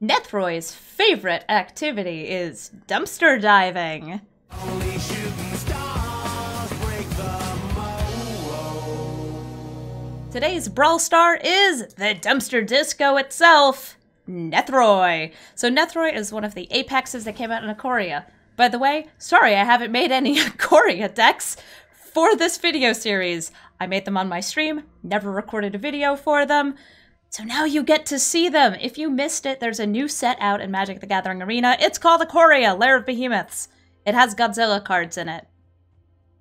Nethroi's favorite activity is dumpster diving. Only shooting stars break the mold. Today's Brawl star is the dumpster disco itself, Nethroi. So Nethroi is one of the apexes that came out in Ikoria. By the way, sorry I haven't made any Ikoria decks for this video series. I made them on my stream, never recorded a video for them. So now you get to see them. If you missed it, there's a new set out in Magic the Gathering Arena. It's called Ikoria, Lair of Behemoths. It has Godzilla cards in it.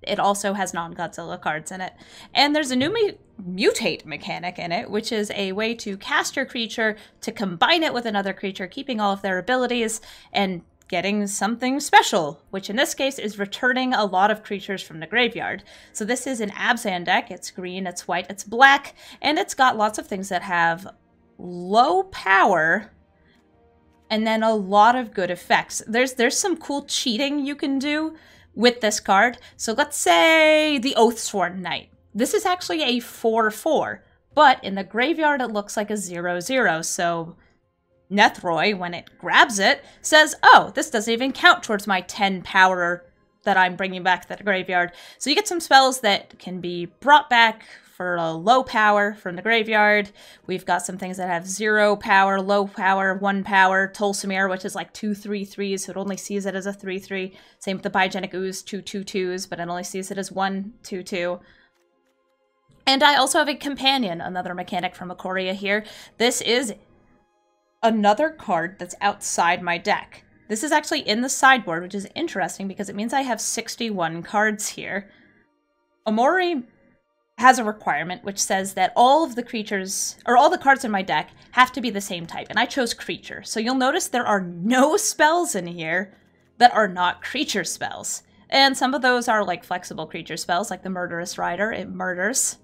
It also has non-Godzilla cards in it. And there's a new mutate mechanic in it, which is a way to cast your creature to combine it with another creature, keeping all of their abilities and getting something special, which in this case is returning a lot of creatures from the graveyard. So this is an Abzan deck. It's green, it's white, it's black, and it's got lots of things that have low power and then a lot of good effects. There's some cool cheating you can do with this card. So let's say the Oathsworn Knight. This is actually a 4/4, but in the graveyard it looks like a 0/0, so Nethroi, when it grabs it, says, oh, this doesn't even count towards my 10 power that I'm bringing back to the graveyard. So you get some spells that can be brought back for a low power from the graveyard. We've got some things that have 0 power, low power, 1 power. Tolsimir, which is like 2/3/3s, so it only sees it as a 3/3. Same with the Biogenic Ooze, 2/2/2s, but it only sees it as 1/2/2. And I also have a companion, another mechanic from Ikoria here. This is another card that's outside my deck. This is actually in the sideboard, which is interesting because it means I have 61 cards here. Umori has a requirement which says that all of the creatures, or all the cards in my deck, have to be the same type, and I chose creature. So you'll notice there are no spells in here that are not creature spells. And some of those are like flexible creature spells, like the Murderous Rider, it murders.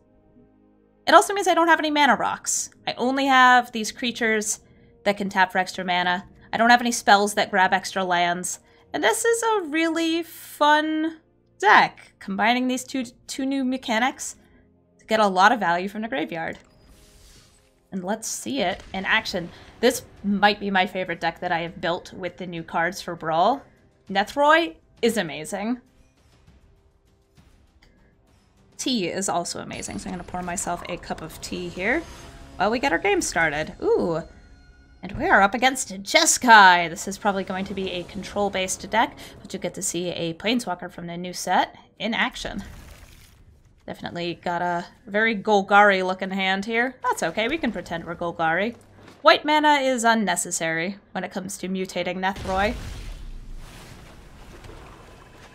It also means I don't have any mana rocks. I only have these creatures that can tap for extra mana. I don't have any spells that grab extra lands. And this is a really fun deck, combining these two new mechanics to get a lot of value from the graveyard. And let's see it in action. This might be my favorite deck that I have built with the new cards for Brawl. Nethroi is amazing. Tea is also amazing, so I'm going to pour myself a cup of tea here while we get our game started. Ooh. And we are up against Jeskai. This is probably going to be a control-based deck, but you get to see a Planeswalker from the new set in action. Definitely got a very Golgari-looking hand here. That's okay, we can pretend we're Golgari. White mana is unnecessary when it comes to mutating Nethroi.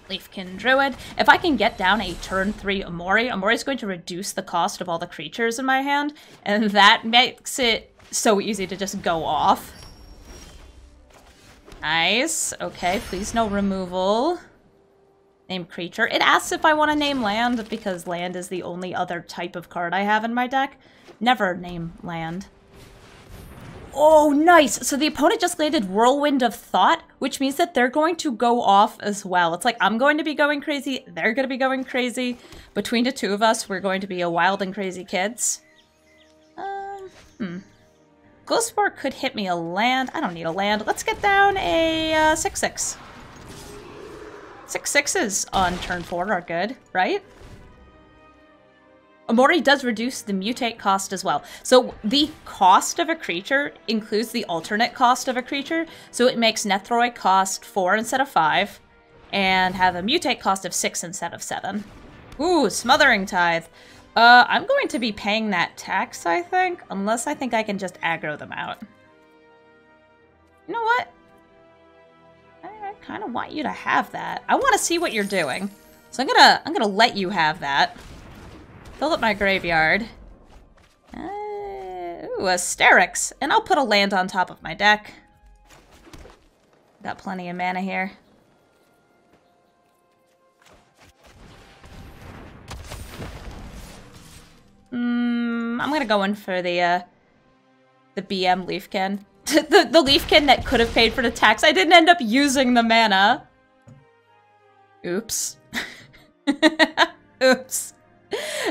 Leafkin Druid. If I can get down a turn 3 Umori, Umori's going to reduce the cost of all the creatures in my hand, and that makes it so easy to just go off. Nice. Okay, please no removal. Name creature. It asks if I want to name land, because land is the only other type of card I have in my deck. Never name land. Oh, nice! So the opponent just landed Whirlwind of Thought, which means that they're going to go off as well. It's like, I'm going to be going crazy, they're going to be going crazy. Between the two of us, we're going to be a wild and crazy kids. Glowspore could hit me a land. I don't need a land. Let's get down a 6/6. 6/6s on turn 4 are good, right? Umori does reduce the mutate cost as well. So the cost of a creature includes the alternate cost of a creature. So it makes Nethroi cost 4 instead of 5, and have a mutate cost of 6 instead of 7. Ooh, Smothering Tithe. I'm going to be paying that tax, I think, unless I think I can just aggro them out. You know what? I kind of want you to have that. I want to see what you're doing. So I'm gonna let you have that. Fill up my graveyard. Ooh, Asterix. And I'll put a land on top of my deck. Got plenty of mana here. I'm gonna go in for the BM Leafkin. the Leafkin that could have paid for the tax. I didn't end up using the mana. Oops. Oops.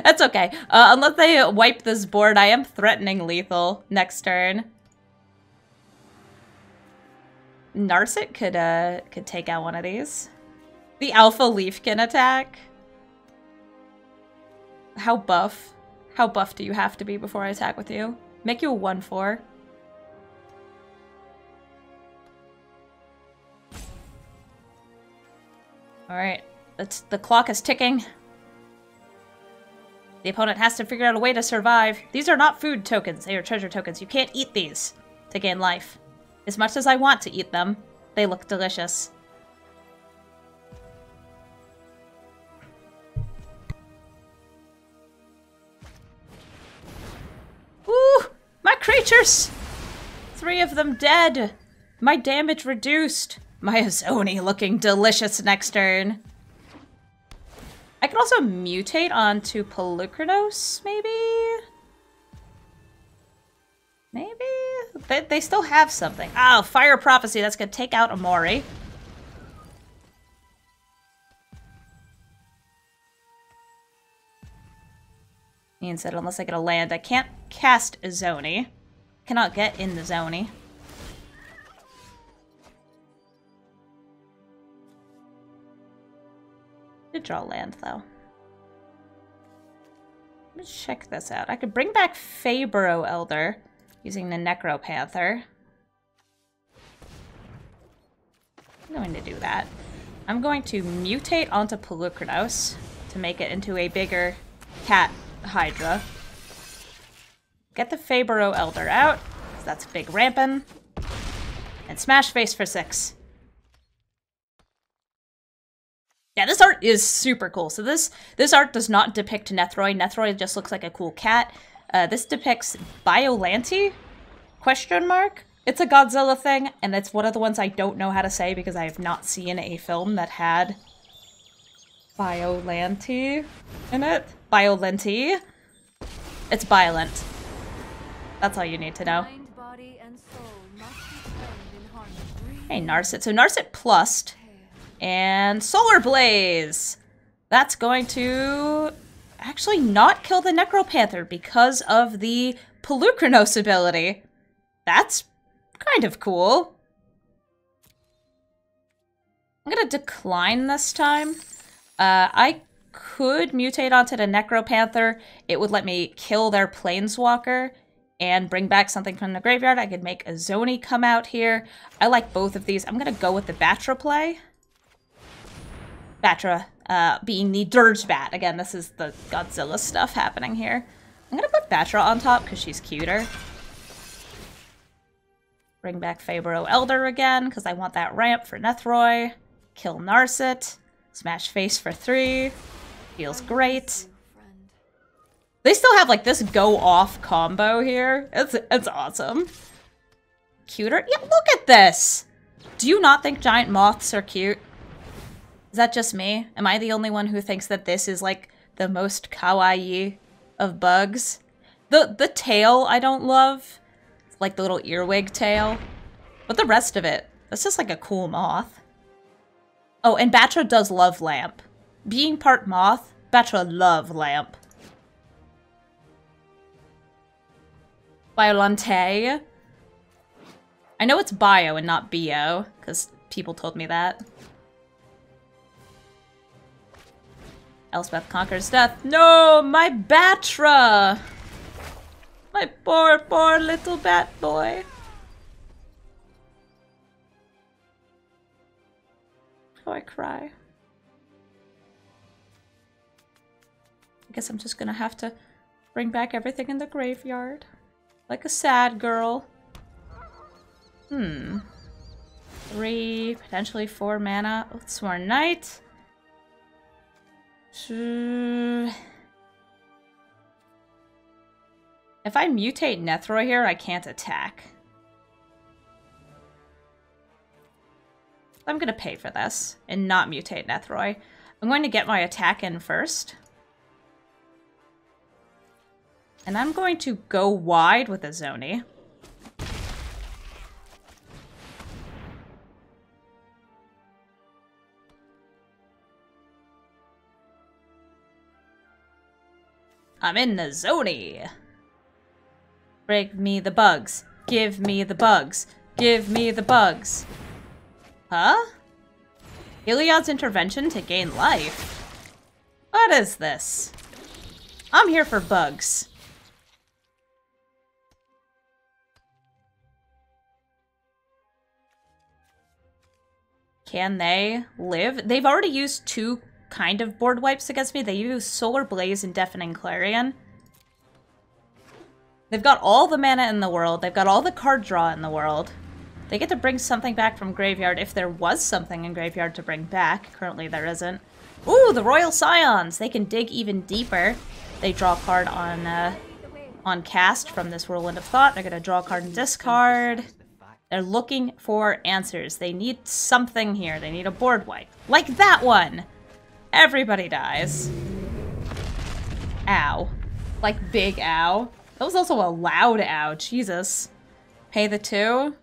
That's okay. Unless they wipe this board, I am threatening lethal next turn. Narset could take out one of these. The Alpha Leafkin attack. How buff? How buff do you have to be before I attack with you? Make you a 1/4. Alright, the clock is ticking. The opponent has to figure out a way to survive. These are not food tokens, they are treasure tokens. You can't eat these to gain life. As much as I want to eat them, they look delicious. Ooh! My creatures! 3 of them dead! My damage reduced! My Izoni looking delicious next turn. I could also mutate onto Polukranos, maybe? Maybe? They still have something. Oh, Fire Prophecy, that's gonna take out Umori. Means that unless I get a land, I can't cast Izoni. Cannot get in the Izoni. Did draw land though. Let's check this out. I could bring back Faeburrow Elder using the Necropanther. I'm going to do that. I'm going to mutate onto Polukranos to make it into a bigger cat Hydra. Get the Faeburrow Elder out, because that's big rampin'. And smash face for 6. Yeah, this art is super cool. So this art does not depict Nethroi. Nethroi just looks like a cool cat. This depicts Biollante? Question mark? It's a Godzilla thing, and it's one of the ones I don't know how to say because I have not seen a film that had Biollante in it. Biollante. It's violent. That's all you need to know. Hey, Narset. So Narset plussed. And Solar Blaze! That's going to actually not kill the Necropanther because of the Polukranos ability. That's kind of cool. I'm gonna decline this time. I could mutate onto the Necropanther. It would let me kill their Planeswalker and bring back something from the graveyard. I could make Izoni come out here. I like both of these. I'm gonna go with the Batra play. Batra being the Dirge Bat. Again, this is the Godzilla stuff happening here. I'm gonna put Batra on top because she's cuter. Bring back Faeburrow Elder again because I want that ramp for Nethroi. Kill Narset. Smash face for 3. Feels great. They still have like this go off combo here. It's awesome. Cuter? Yeah, look at this! Do you not think giant moths are cute? Is that just me? Am I the only one who thinks that this is like the most kawaii of bugs? The tail I don't love. It's like the little earwig tail. But the rest of it, that's just like a cool moth. Oh, and Batra does love lamp. Being part moth, Batra love lamp. Biollante. I know it's bio and not bio, because people told me that. Elspeth conquers death. No, my Batra! My poor, poor little bat boy. Oh, I cry. I guess I'm just gonna have to bring back everything in the graveyard. Like a sad girl. 3, potentially 4 mana. Oathsworn Knight. If I mutate Nethroi here, I can't attack. I'm gonna pay for this and not mutate Nethroi. I'm going to get my attack in first. And I'm going to go wide with Izoni. I'm in the Izoni. Bring me the bugs. Give me the bugs. Give me the bugs. Huh? Iliad's intervention to gain life? What is this? I'm here for bugs. Can they live? They've already used 2 kind of board wipes against me. They use Solar Blaze and Deafening Clarion. They've got all the mana in the world. They've got all the card draw in the world. They get to bring something back from graveyard if there was something in graveyard to bring back. Currently there isn't. Ooh, the Royal Scions! They can dig even deeper. They draw a card on cast from this Whirlwind of Thought. They're gonna draw a card and discard. They're looking for answers. They need something here. They need a board wipe. Like that one! Everybody dies. Ow. Like big ow. That was also a loud ow. Jesus. Pay the 2?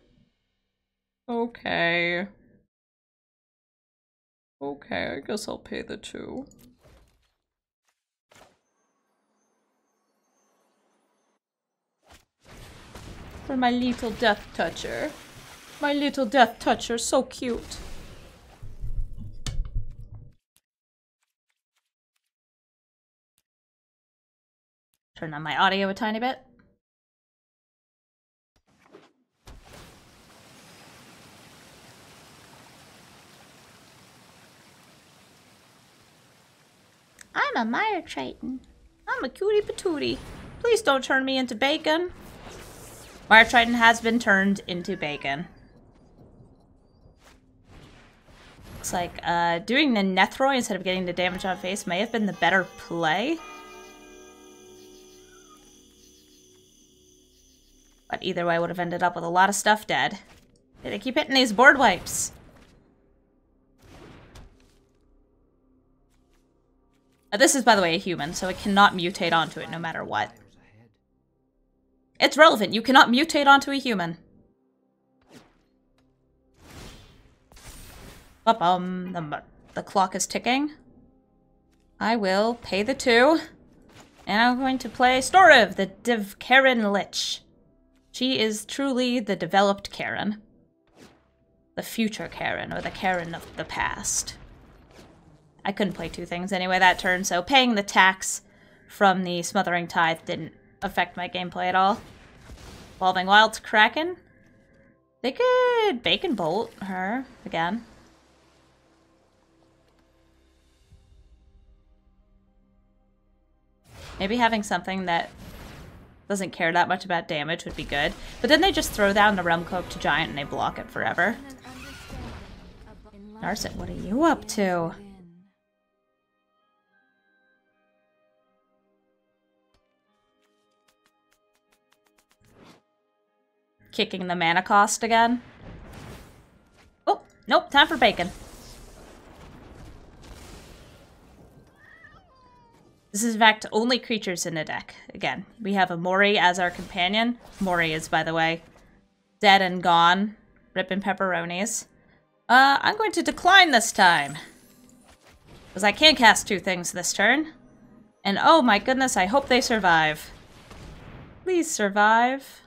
Okay. Okay, I guess I'll pay the 2. For my little death toucher. My little death toucher, so cute. Turn on my audio a tiny bit. I'm a Mire Triton. I'm a cutie patootie. Please don't turn me into bacon. Mire Triton has been turned into bacon. Looks like doing the Nethroi instead of getting the damage on face may have been the better play. But either way, I would have ended up with a lot of stuff dead. They keep hitting these board wipes. This is, by the way, a human, so it cannot mutate onto it no matter what. It's relevant. You cannot mutate onto a human. The clock is ticking. I will pay the 2. And I'm going to play Storiv, the Karen Lich. She is truly the developed Karen. The future Karen, or the Karen of the past. I couldn't play 2 things anyway that turn, so paying the tax from the Smothering Tithe didn't affect my gameplay at all. Evolving Wild to Kraken. They could Bacon Bolt her again. Maybe having something that doesn't care that much about damage would be good. But then they just throw down the Realm Cloak to Giant and they block it forever. Narset, what are you up to? Kicking the mana cost again. Oh, nope, time for bacon. This is, in fact, only creatures in the deck. Again, we have Umori as our companion. Umori is, by the way, dead and gone. Rippin' pepperonis. I'm going to decline this time. Because I can't cast 2 things this turn. And oh my goodness, I hope they survive. Please survive.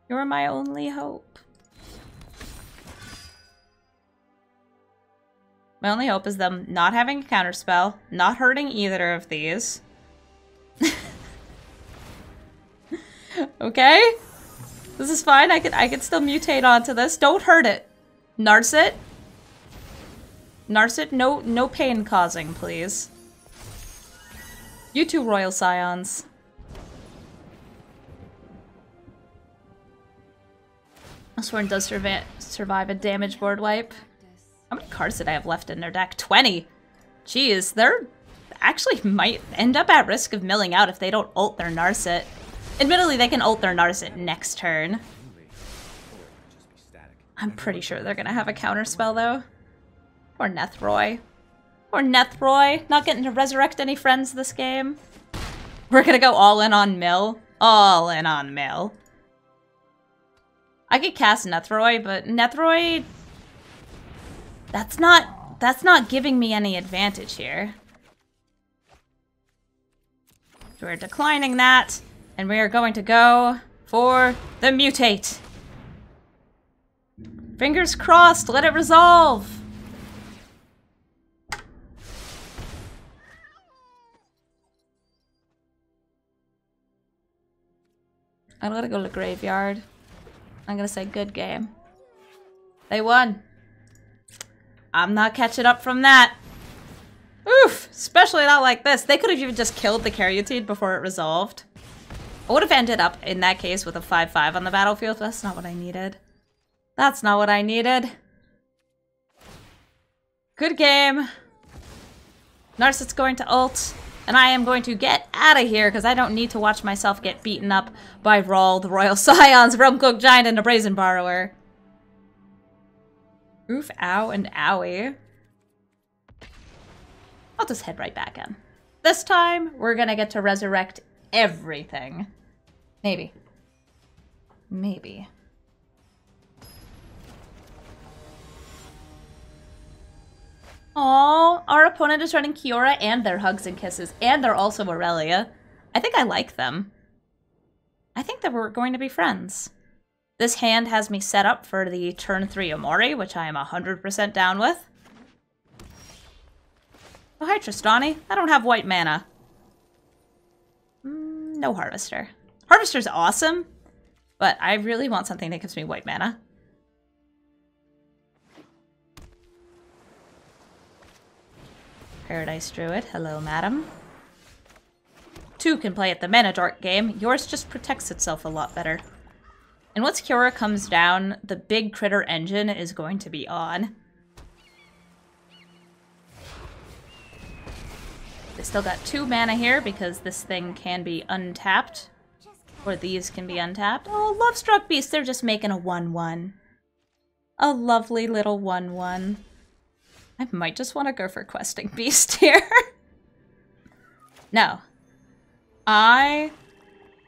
You're my only hope. My only hope is them not having a counterspell, not hurting either of these. Okay? This is fine. I could still mutate onto this. Don't hurt it. Narset. Narset, no pain causing, please. You 2 Royal Scions. Oathsworn does survive a damage board wipe. How many cards did I have left in their deck? 20! Jeez, they're actually might end up at risk of milling out if they don't ult their Narset. Admittedly, they can ult their Narset next turn. I'm pretty sure they're gonna have a counterspell, though. Poor Nethroi. Poor Nethroi. Not getting to resurrect any friends this game. We're gonna go all in on mill. All in on mill. I could cast Nethroi, but Nethroi... That's not giving me any advantage here. We're declining that, and we are going to go for the mutate. Fingers crossed, let it resolve! I'm gonna go to the graveyard. I'm gonna say good game. They won. I'm not catching up from that. Oof! Especially not like this. They could have even just killed the Caryatid before it resolved. I would have ended up, in that case, with a 5-5 on the battlefield. That's not what I needed. That's not what I needed. Good game. Narcis's going to ult. And I am going to get out of here because I don't need to watch myself get beaten up by Brawl, the Royal Scions, Realmcloak Giant, and a Brazen Borrower. Oof, ow, and owie. I'll just head right back in. This time, we're gonna get to resurrect everything. Maybe. Maybe. Aww, our opponent is running Kiora and their Hugs and Kisses, and they're also Aurelia. I think I like them. I think that we're going to be friends. This hand has me set up for the turn 3 Umori, which I am 100% down with. Oh, hi, Tristani. I don't have white mana. No Harvester. Harvester's awesome, but I really want something that gives me white mana. Paradise Druid, hello, madam. 2 can play at the mana dork game. Yours just protects itself a lot better. And once Kiora comes down, the big critter engine is going to be on. They still got 2 mana here because this thing can be untapped. Or these can be untapped. Oh, Lovestruck Beast, they're just making a 1-1. A lovely little 1-1. I might just want to go for Questing Beast here. No. I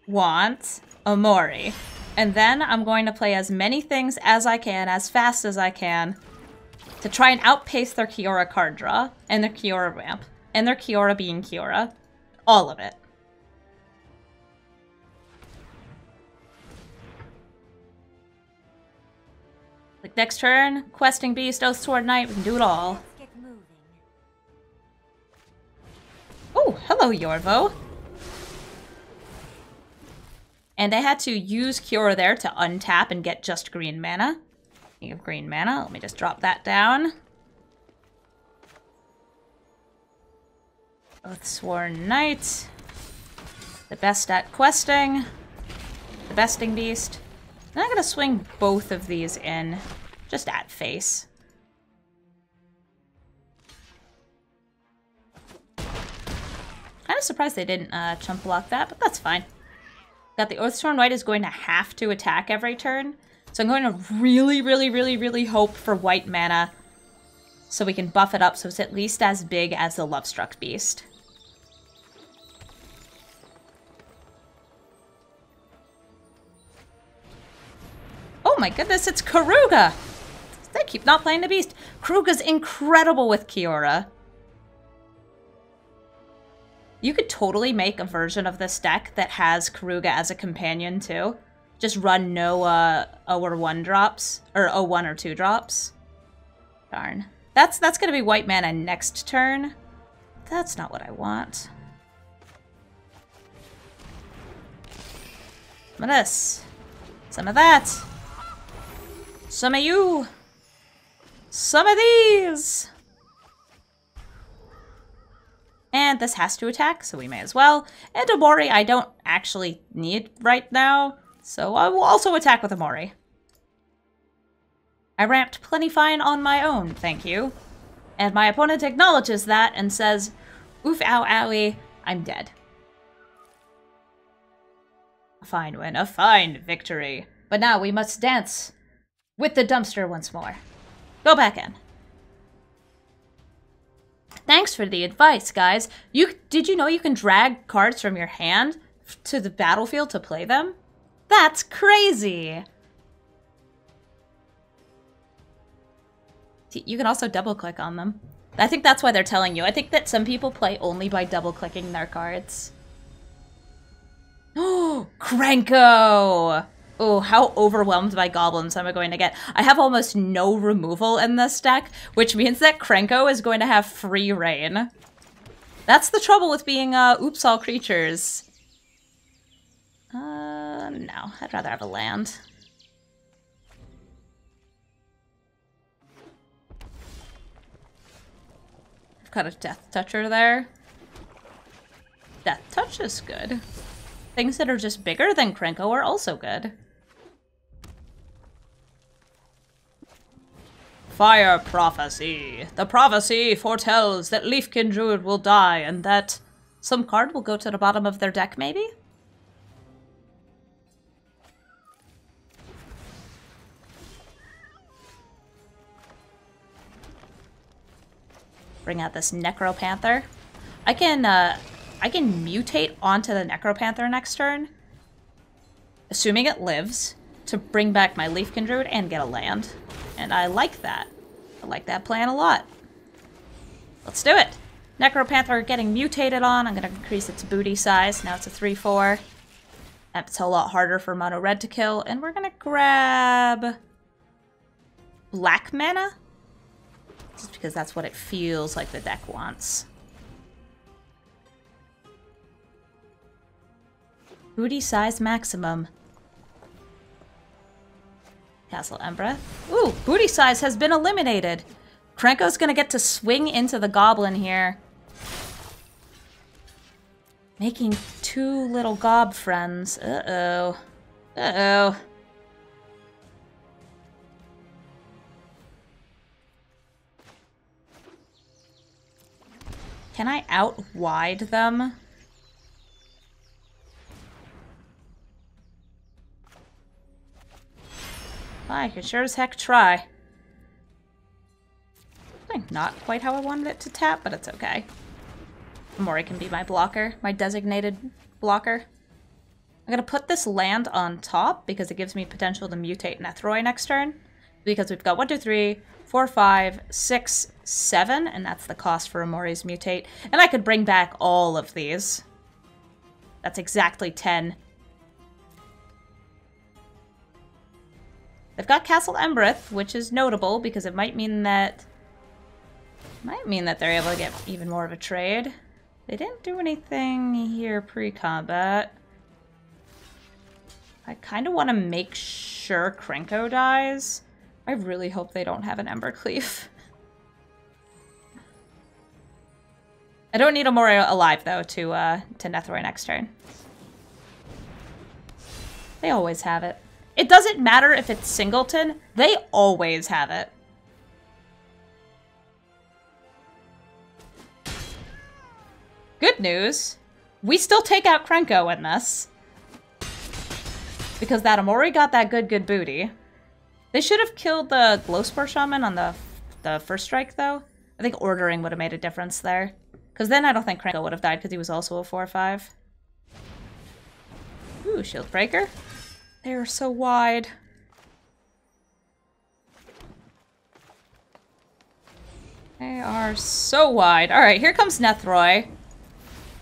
want Umori. And then I'm going to play as many things as I can, as fast as I can, to try and outpace their Kiora card draw, and their Kiora ramp, and their Kiora being Kiora. All of it. Like next turn, Questing Beast, Oathsworn Knight, we can do it all. Oh, hello, Yorvo. And I had to use Kiora there to untap and get just green mana. Speaking of green mana, let me just drop that down. Oathsworn Knight. The best at questing. The Besting Beast. And I'm gonna swing both of these in, just at face. Kind of surprised they didn't chump block that, but that's fine. Got the Oathsworn Knight is going to have to attack every turn. So I'm going to really hope for white mana so we can buff it up so it's at least as big as the Lovestruck Beast. Oh my goodness, it's Karuga! They keep not playing the beast. Karuga's incredible with Kiora. You could totally make a version of this deck that has Karuga as a companion, too. Just run no 0 or 1 drops, or 0-1 or 2 drops. Darn. That's gonna be white mana next turn. That's not what I want. Some of this. Some of that. Some of you. Some of these. And this has to attack, so we may as well. And Umori I don't actually need right now, so I will also attack with Umori. I ramped plenty fine on my own, thank you. And my opponent acknowledges that and says, oof, ow, owie, I'm dead. A fine win, a fine victory. But now we must dance with the dumpster once more. Go back in. Thanks for the advice, guys. Did you know you can drag cards from your hand to the battlefield to play them? That's crazy! You can also double-click on them. I think that's why they're telling you. I think that some people play only by double-clicking their cards. Oh, Krenko! Oh, how overwhelmed by goblins am I going to get? I have almost no removal in this deck, which means that Krenko is going to have free reign. That's the trouble with being oops all creatures. No, I'd rather have a land. I've got a Death Toucher there. Death Touch is good. Things that are just bigger than Krenko are also good. Fire Prophecy. The prophecy foretells that Leafkin Druid will die and that some card will go to the bottom of their deck, maybe? Bring out this Necropanther. I can mutate onto the Necropanther next turn, assuming it lives, to bring back my Leafkin Druid and get a land. And I like that. I like that plan a lot. Let's do it. Necropanther getting mutated on. I'm going to increase its booty size. Now it's a 3/4. That's a lot harder for mono red to kill. And we're going to grab black mana. Just because that's what it feels like the deck wants. Booty size maximum. Castle Embreth. Ooh, booty size has been eliminated. Krenko's gonna get to swing into the goblin here. Making 2 little gob friends. Uh-oh. Uh-oh. Can I out-wide them? I could sure as heck try. Not quite how I wanted it to tap, but it's okay. Umori can be my blocker, my designated blocker. I'm gonna put this land on top because it gives me potential to mutate Nethroi next turn. Because we've got 1, 2, 3, 4, 5, 6, 7, and that's the cost for Umori's mutate. And I could bring back all of these. That's exactly 10. They've got Castle Embreth, which is notable because it might mean that they're able to get even more of a trade. They didn't do anything here pre-combat. I kind of want to make sure Krenko dies. I really hope they don't have an Embercleave. I don't need Umori alive though to Nethroi next turn. They always have it. It doesn't matter if it's Singleton, they always have it. Good news, we still take out Krenko in this. Because that Umori got that good booty. They should have killed the Glowspore Shaman on the first strike though. I think ordering would have made a difference there. Because then I don't think Krenko would have died because he was also a 4/5. Ooh, Shield Breaker. They are so wide. They are so wide. Alright, here comes Nethroi.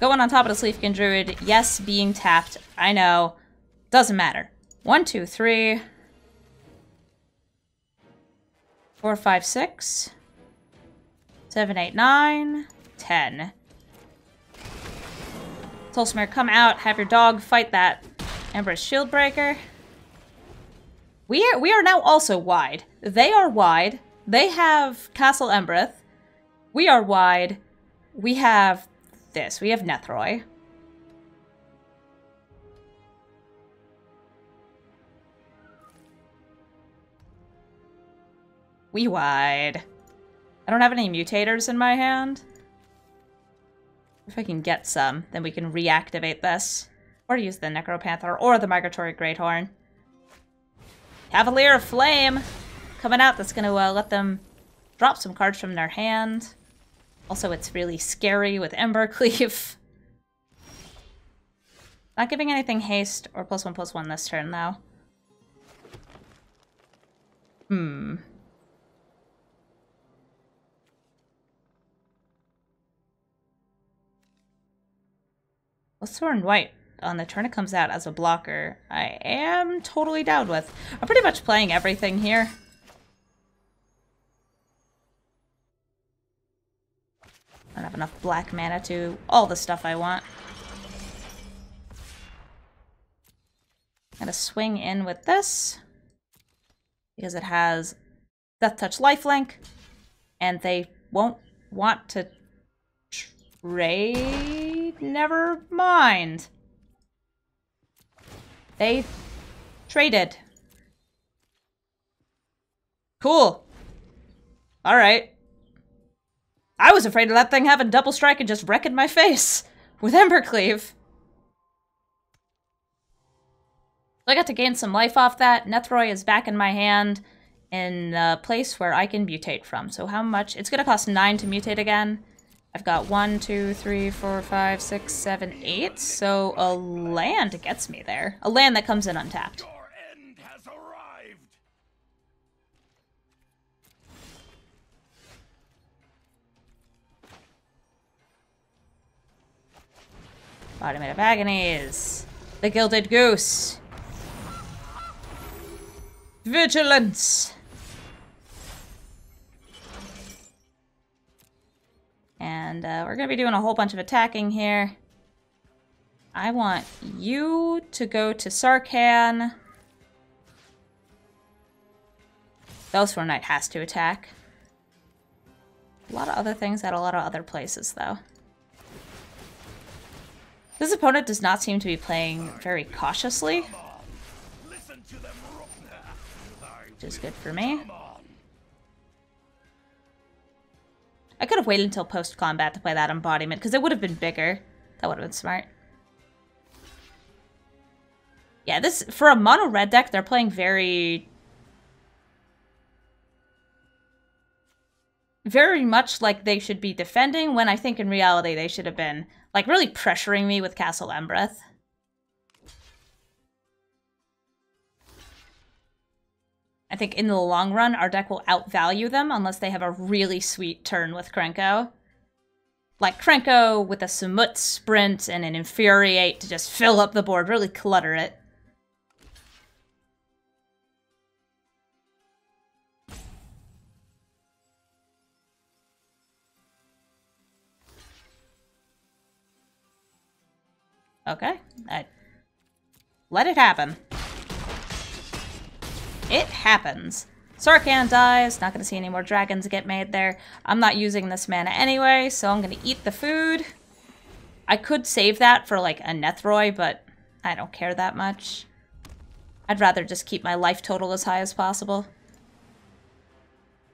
Going on top of the Leafkin Druid. Yes, being tapped. I know. Doesn't matter. 1, 2, 3. 4, 5, 6. 7, 8, 9. 10. Soulsmere, come out. Have your dog fight that Emperor's Shield Breaker. We are now also wide. They are wide. They have Castle Embreth. We are wide. We have this. We have Nethroi. We wide. I don't have any mutators in my hand. If I can get some, then we can reactivate this. Or use the Necropanther or the Migratory Greathorn. Cavalier of Flame coming out. That's going to let them drop some cards from their hand. Also, it's really scary with Embercleave. Not giving anything haste or +1/+1 this turn, though. Oathsworn White. on the turn it comes out as a blocker, I am totally down with. I'm pretty much playing everything here. I don't have enough black mana to all the stuff I want. I'm gonna swing in with this because it has Death Touch Lifelink, and they won't want to trade. Never mind. They traded. Cool. All right. I was afraid of that thing having double strike and just wrecking my face with Embercleave. I got to gain some life off that. Nethroi is back in my hand in a place where I can mutate from. So how much? It's going to cost 9 to mutate again. I've got 1, 2, 3, 4, 5, 6, 7, 8. So a land gets me there. A land that comes in untapped. Your end has arrived. Embodiment of Agonies. The Gilded Goose. Vigilance. And we're going to be doing a whole bunch of attacking here. I want you to go to Sarkhan. The Oathsworn Knight has to attack. A lot of other things at a lot of other places, though. This opponent does not seem to be playing very cautiously, which is good for me. I could have waited until post-combat to play that embodiment, because it would have been bigger. That would have been smart. Yeah, this, for a mono red deck, they're playing very much like they should be defending, when I think in reality they should have been, like, really pressuring me with Castle Embereth. I think in the long run, our deck will outvalue them unless they have a really sweet turn with Krenko. Like Krenko with a Samut Sprint and an Infuriate to just fill up the board, really clutter it. Okay, let it happen. It happens. Sarkhan dies. Not going to see any more dragons get made there. I'm not using this mana anyway, so I'm going to eat the food. I could save that for, like, a Nethroi, but I don't care that much. I'd rather just keep my life total as high as possible.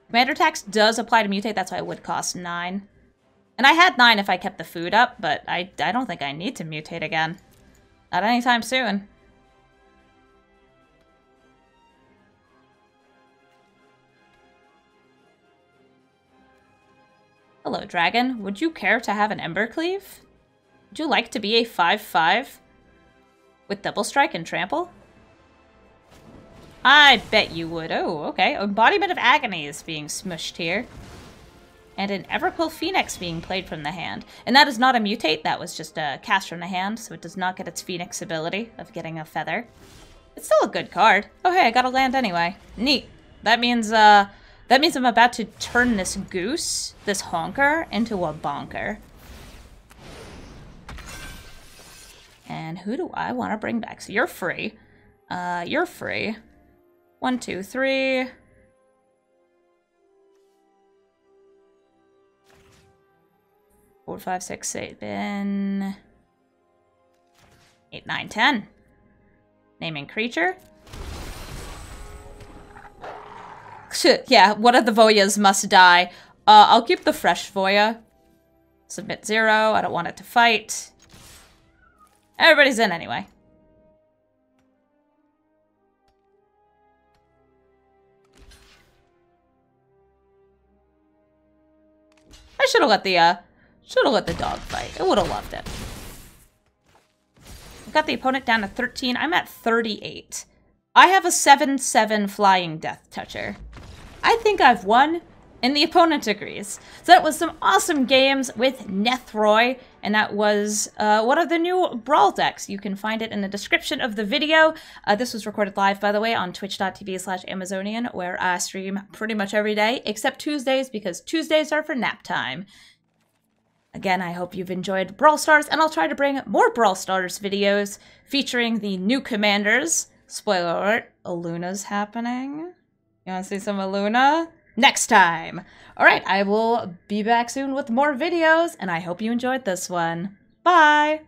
Commander tax does apply to mutate, that's why it would cost 9. And I had 9 if I kept the food up, but I don't think I need to mutate again. Not anytime soon. Hello, dragon. Would you care to have an Embercleave? Would you like to be a 5/5 with double strike and trample? I bet you would. Oh, okay. Embodiment of Agonies being smushed here. And an Everquill Phoenix being played from the hand. And that is not a mutate, that was just a cast from the hand, so it does not get its Phoenix ability of getting a feather. It's still a good card. Oh hey, I got a land anyway. Neat. That means I'm about to turn this goose, this honker, into a bonker. And who do I want to bring back? So you're free. You're free. 1, 2, 3. 4, 5, 6, 8, 8, 9, 10. Naming creature. Yeah, one of the Voyas must die. I'll keep the fresh Voya. Submit 0. I don't want it to fight. Everybody's in anyway. I should have let the dog fight. I would have loved it. Got the opponent down to 13. I'm at 38. I have a 7/7 flying Death Toucher. I think I've won and the opponent agrees. So that was some awesome games with Nethroi, and that was one of the new Brawl decks. You can find it in the description of the video. This was recorded live, by the way, on twitch.tv/Amazonian, where I stream pretty much every day, except Tuesdays, because Tuesdays are for nap time. Again, I hope you've enjoyed Brawl Stars, and I'll try to bring more Brawl Stars videos featuring the new commanders. Spoiler alert, Aluna's happening. You want to see some Aluna? Next time! Alright, I will be back soon with more videos, and I hope you enjoyed this one. Bye!